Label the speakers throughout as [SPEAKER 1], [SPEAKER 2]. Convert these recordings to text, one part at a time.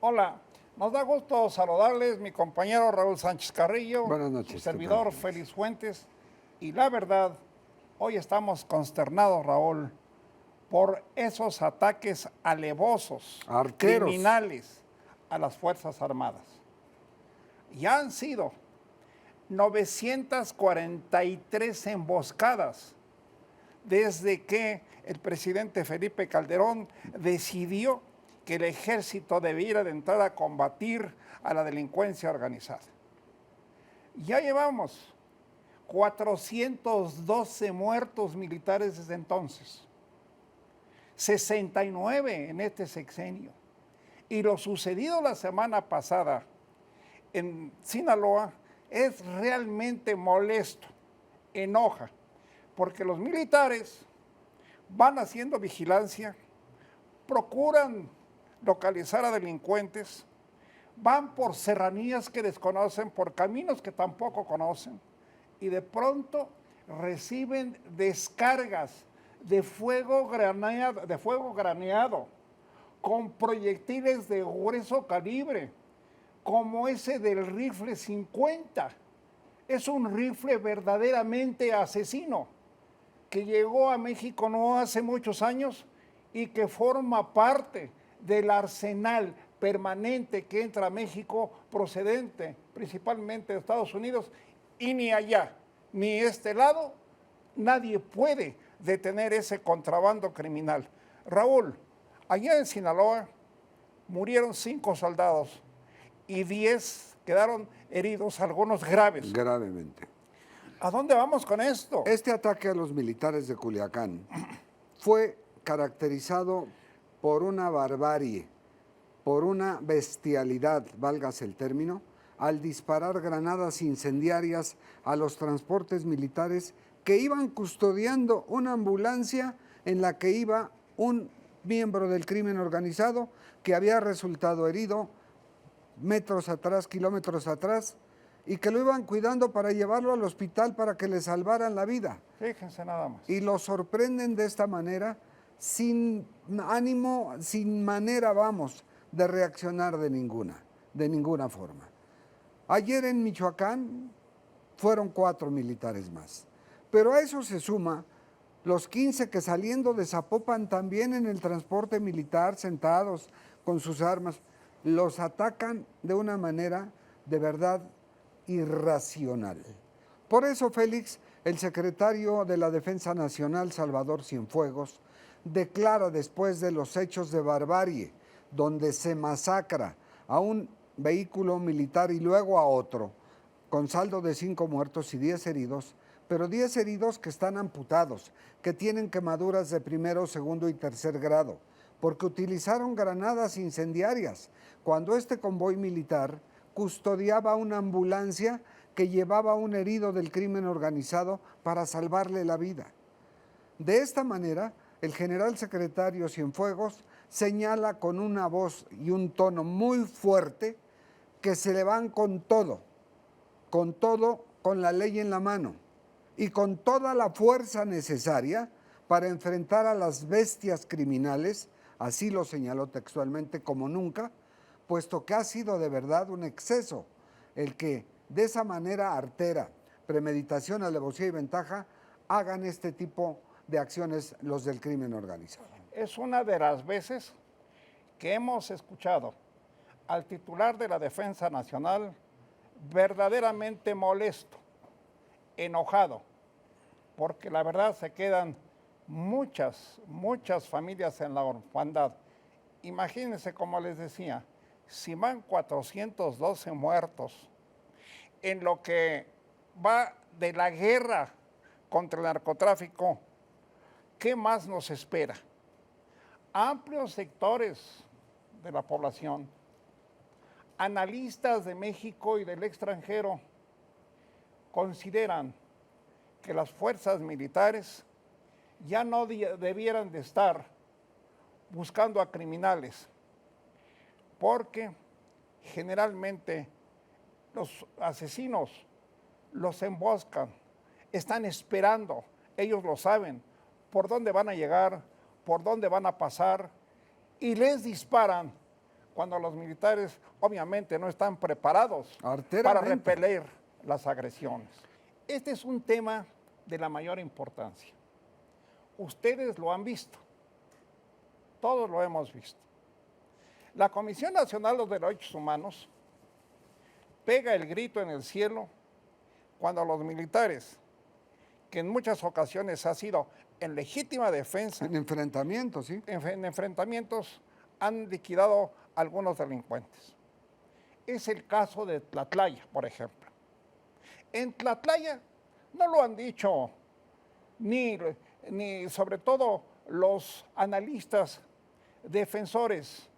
[SPEAKER 1] Hola, nos da gusto saludarles, mi compañero Raúl Sánchez Carrillo,
[SPEAKER 2] Buenas noches,
[SPEAKER 1] su servidor Félix Fuentes, y la verdad, hoy estamos consternados, Raúl, por esos ataques alevosos,
[SPEAKER 2] Arqueros.
[SPEAKER 1] criminales a las Fuerzas Armadas. Ya han sido 943 emboscadas desde que el presidente Felipe Calderón decidió que el ejército debiera de entrar a combatir a la delincuencia organizada. Ya llevamos 412 muertos militares desde entonces, 69 en este sexenio. Y lo sucedido la semana pasada en Sinaloa es realmente molesto, enoja, porque los militares van haciendo vigilancia, procuran localizar a delincuentes, van por serranías que desconocen, por caminos que tampoco conocen, y de pronto reciben descargas de fuego graneado con proyectiles de grueso calibre, como ese del rifle 50. Es un rifle verdaderamente asesino que llegó a México no hace muchos años y que forma parte del arsenal permanente que entra a México procedente principalmente de Estados Unidos, y ni allá, ni este lado, nadie puede detener ese contrabando criminal. Raúl, allá en Sinaloa murieron 5 soldados y 10 quedaron heridos, algunos graves.
[SPEAKER 2] Gravemente.
[SPEAKER 1] ¿A dónde vamos con esto?
[SPEAKER 2] Este ataque a los militares de Culiacán fue caracterizado por una barbarie, por una bestialidad, válgase el término, al disparar granadas incendiarias a los transportes militares que iban custodiando una ambulancia en la que iba un miembro del crimen organizado que había resultado herido metros atrás, kilómetros atrás, y que lo iban cuidando para llevarlo al hospital para que le salvaran la vida.
[SPEAKER 1] Fíjense nada más.
[SPEAKER 2] Y lo sorprenden de esta manera, sin ánimo, sin manera, vamos, de reaccionar de ninguna forma. Ayer en Michoacán fueron 4 militares más, pero a eso se suma los 15 que saliendo de Zapopan también en el transporte militar, sentados con sus armas, los atacan de una manera de verdad irracional. Por eso, Félix, el secretario de la Defensa Nacional, Salvador Cienfuegos, declara después de los hechos de barbarie, donde se masacra a un vehículo militar y luego a otro, con saldo de 5 muertos y 10 heridos, pero 10 heridos que están amputados, que tienen quemaduras de primero, segundo y tercer grado, porque utilizaron granadas incendiarias, cuando este convoy militar custodiaba una ambulancia que llevaba a un herido del crimen organizado para salvarle la vida. De esta manera, el general secretario Cienfuegos señala con una voz y un tono muy fuerte que se le van con todo, con la ley en la mano y con toda la fuerza necesaria para enfrentar a las bestias criminales, así lo señaló textualmente, como nunca, puesto que ha sido de verdad un exceso el que de esa manera artera, premeditación, alevosía y ventaja, hagan este tipo de acciones los del crimen organizado.
[SPEAKER 1] Es una de las veces que hemos escuchado al titular de la Defensa Nacional verdaderamente molesto, enojado, porque la verdad se quedan muchas familias en la orfandad. Imagínense, como les decía, si van 412 muertos en lo que va de la guerra contra el narcotráfico, ¿qué más nos espera? Amplios sectores de la población, analistas de México y del extranjero, consideran que las fuerzas militares ya no debieran de estar buscando a criminales, porque generalmente Los asesinos los emboscan, están esperando, ellos lo saben, por dónde van a llegar, por dónde van a pasar, y les disparan cuando los militares obviamente no están preparados para repeler las agresiones. Este es un tema de la mayor importancia. Ustedes lo han visto, todos lo hemos visto. La Comisión Nacional de los Derechos Humanos pega el grito en el cielo cuando los militares, que en muchas ocasiones ha sido en legítima defensa,
[SPEAKER 2] en enfrentamientos, ¿sí?
[SPEAKER 1] En enfrentamientos, han liquidado a algunos delincuentes. Es el caso de Tlatlaya, por ejemplo. En Tlatlaya no lo han dicho ni sobre todo los analistas defensores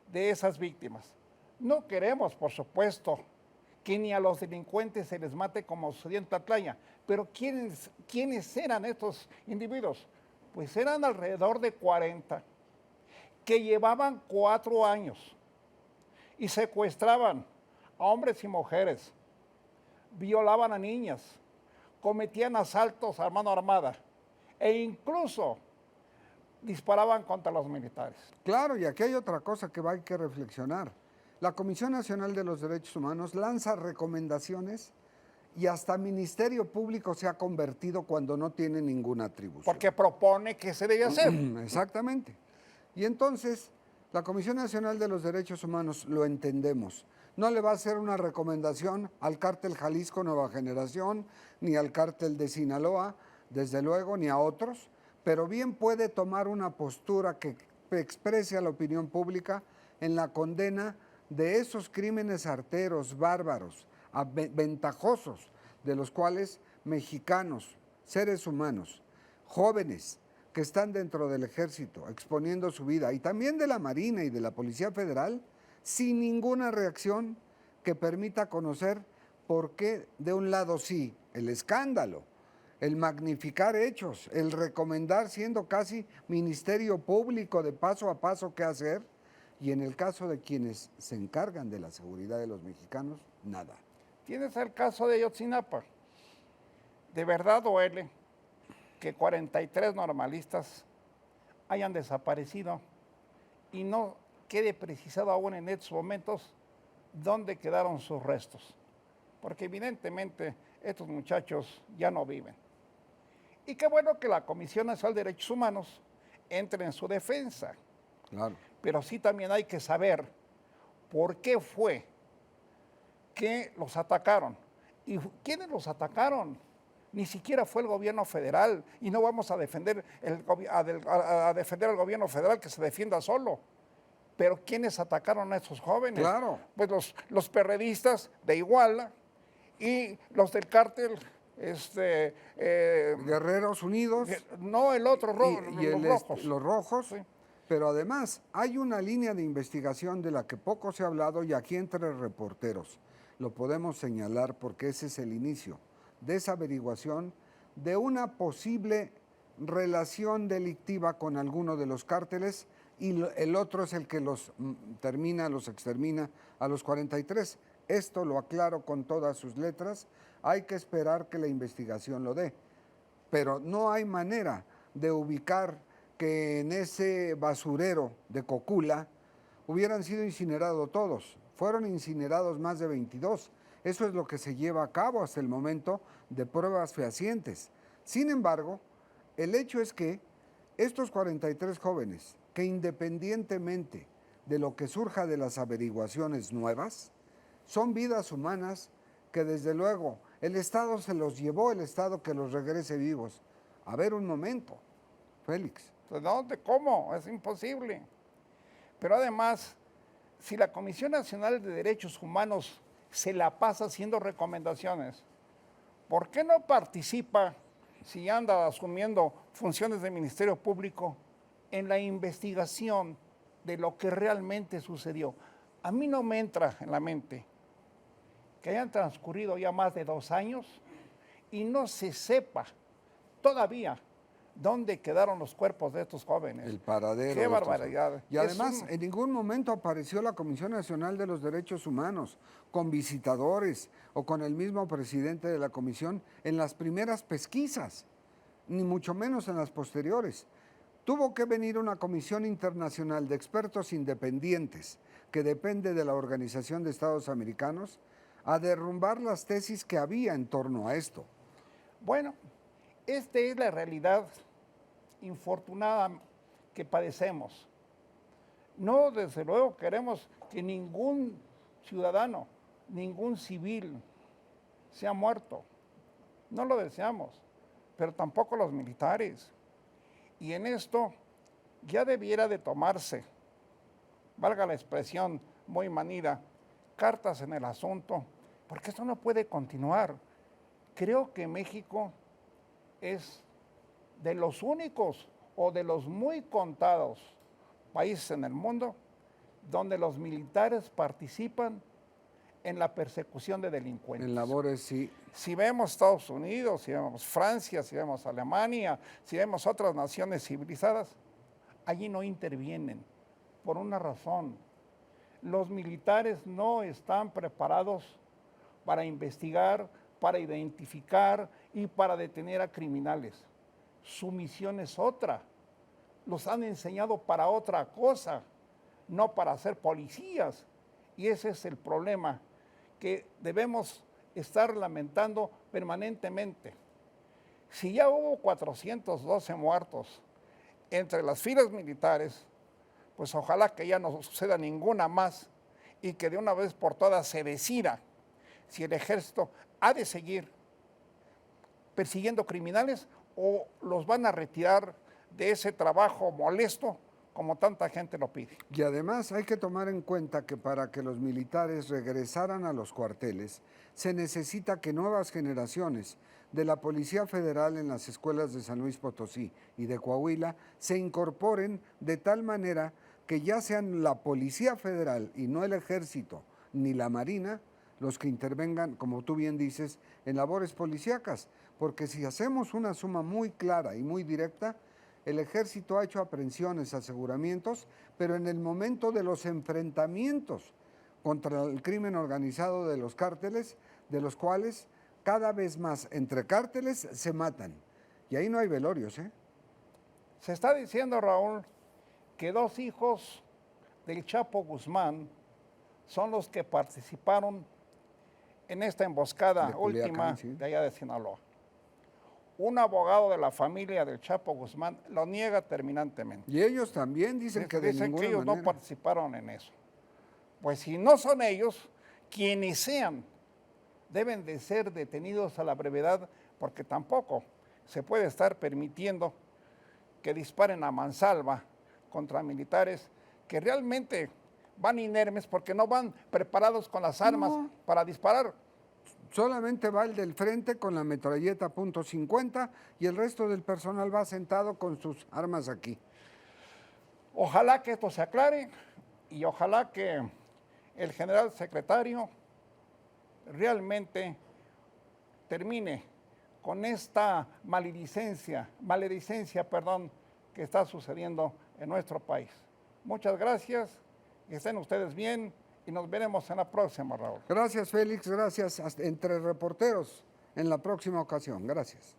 [SPEAKER 1] de esas víctimas. No queremos, por supuesto, que ni a los delincuentes se les mate como sucedió en Tlatlaya, pero ¿quiénes eran estos individuos? Pues eran alrededor de 40, que llevaban 4 años y secuestraban a hombres y mujeres, violaban a niñas, cometían asaltos a mano armada e incluso disparaban contra los militares.
[SPEAKER 2] Claro, y aquí hay otra cosa que hay que reflexionar. La Comisión Nacional de los Derechos Humanos lanza recomendaciones y hasta Ministerio Público se ha convertido cuando no tiene ninguna atribución.
[SPEAKER 1] Porque propone que se debe hacer.
[SPEAKER 2] Exactamente. Y entonces, la Comisión Nacional de los Derechos Humanos, lo entendemos, no le va a hacer una recomendación al cártel Jalisco Nueva Generación, ni al cártel de Sinaloa, desde luego, ni a otros, pero bien puede tomar una postura que exprese a la opinión pública en la condena de esos crímenes arteros, bárbaros, ventajosos, de los cuales mexicanos, seres humanos, jóvenes que están dentro del ejército exponiendo su vida, y también de la Marina y de la Policía Federal, sin ninguna reacción que permita conocer por qué, de un lado sí, el escándalo, el magnificar hechos, el recomendar siendo casi ministerio público de paso a paso qué hacer, y en el caso de quienes se encargan de la seguridad de los mexicanos, nada.
[SPEAKER 1] Tienes el caso de Ayotzinapa. De verdad duele que 43 normalistas hayan desaparecido y no quede precisado aún en estos momentos dónde quedaron sus restos, porque evidentemente estos muchachos ya no viven. Y qué bueno que la Comisión Nacional de Derechos Humanos entre en su defensa.
[SPEAKER 2] Claro.
[SPEAKER 1] Pero sí también hay que saber por qué fue que los atacaron. ¿Y quiénes los atacaron? Ni siquiera fue el gobierno federal, y no vamos a defender al gobierno federal, que se defienda solo. Pero ¿quiénes atacaron a estos jóvenes?
[SPEAKER 2] Claro.
[SPEAKER 1] Pues los perredistas de Iguala y los del cártel
[SPEAKER 2] Guerreros Unidos.
[SPEAKER 1] No, el otro, los rojos.
[SPEAKER 2] Los rojos.
[SPEAKER 1] Sí.
[SPEAKER 2] Pero además hay una línea de investigación de la que poco se ha hablado, y aquí entre reporteros lo podemos señalar porque ese es el inicio de esa averiguación de una posible relación delictiva con alguno de los cárteles, y el otro es el que los extermina a los 43. Esto lo aclaro con todas sus letras, hay que esperar que la investigación lo dé, pero no hay manera de ubicar que en ese basurero de Cocula hubieran sido incinerados todos. Fueron incinerados más de 22. Eso es lo que se lleva a cabo hasta el momento de pruebas fehacientes. Sin embargo, el hecho es que estos 43 jóvenes, que independientemente de lo que surja de las averiguaciones nuevas, son vidas humanas que desde luego el Estado se los llevó, el Estado que los regrese vivos. A ver un momento, Félix.
[SPEAKER 1] ¿De dónde? ¿Cómo? Es imposible. Pero además, si la Comisión Nacional de Derechos Humanos se la pasa haciendo recomendaciones, ¿por qué no participa, si anda asumiendo funciones de Ministerio Público, en la investigación de lo que realmente sucedió? A mí no me entra en la mente que hayan transcurrido ya más de 2 años y no se sepa todavía ¿Dónde quedaron los cuerpos de estos jóvenes?
[SPEAKER 2] El paradero.
[SPEAKER 1] ¡Qué barbaridad!
[SPEAKER 2] Y además, en ningún momento apareció la Comisión Nacional de los Derechos Humanos con visitadores o con el mismo presidente de la comisión en las primeras pesquisas, ni mucho menos en las posteriores. Tuvo que venir una comisión internacional de expertos independientes que depende de la Organización de Estados Americanos a derrumbar las tesis que había en torno a esto.
[SPEAKER 1] Bueno, esta es la realidad infortunada que padecemos. No, desde luego queremos que ningún ciudadano, ningún civil sea muerto. No lo deseamos, pero tampoco los militares. Y en esto ya debiera de tomarse, valga la expresión muy manida, cartas en el asunto, porque esto no puede continuar. Creo que México es de los únicos o de los muy contados países en el mundo donde los militares participan en la persecución de delincuentes.
[SPEAKER 2] En labores, sí.
[SPEAKER 1] Si vemos Estados Unidos, si vemos Francia, si vemos Alemania, si vemos otras naciones civilizadas, allí no intervienen por una razón. Los militares no están preparados para investigar, para identificar y para detener a criminales. Su misión es otra. Los han enseñado para otra cosa, no para ser policías. Y ese es el problema que debemos estar lamentando permanentemente. Si ya hubo 412 muertos entre las filas militares, pues ojalá que ya no suceda ninguna más y que de una vez por todas se decida si el ejército ha de seguir persiguiendo criminales o los van a retirar de ese trabajo molesto como tanta gente lo pide.
[SPEAKER 2] Y además hay que tomar en cuenta que para que los militares regresaran a los cuarteles, se necesita que nuevas generaciones de la Policía Federal en las escuelas de San Luis Potosí y de Coahuila se incorporen de tal manera que ya sean la Policía Federal y no el Ejército ni la Marina los que intervengan, como tú bien dices, en labores policíacas. Porque si hacemos una suma muy clara y muy directa, el Ejército ha hecho aprehensiones, aseguramientos, pero en el momento de los enfrentamientos contra el crimen organizado de los cárteles, de los cuales cada vez más entre cárteles se matan. Y ahí no hay velorios, ¿eh?
[SPEAKER 1] Se está diciendo, Raúl, que 2 hijos del Chapo Guzmán son los que participaron en esta emboscada
[SPEAKER 2] De Culiacán,
[SPEAKER 1] última
[SPEAKER 2] sí.
[SPEAKER 1] de allá de Sinaloa. Un abogado de la familia del Chapo Guzmán lo niega terminantemente.
[SPEAKER 2] Y ellos también dicen que de
[SPEAKER 1] Dicen
[SPEAKER 2] ninguna
[SPEAKER 1] que ellos
[SPEAKER 2] manera.
[SPEAKER 1] no participaron en eso. Pues si no son ellos, quienes sean, deben de ser detenidos a la brevedad, porque tampoco se puede estar permitiendo que disparen a mansalva contra militares que realmente van inermes porque no van preparados con las armas para disparar.
[SPEAKER 2] Solamente va el del frente con la metralleta .50 y el resto del personal va sentado con sus armas aquí.
[SPEAKER 1] Ojalá que esto se aclare y ojalá que el general secretario realmente termine con esta maledicencia, que está sucediendo en nuestro país. Muchas gracias, que estén ustedes bien y nos veremos en la próxima, Raúl.
[SPEAKER 2] Gracias, Félix, gracias. Entre reporteros en la próxima ocasión. Gracias.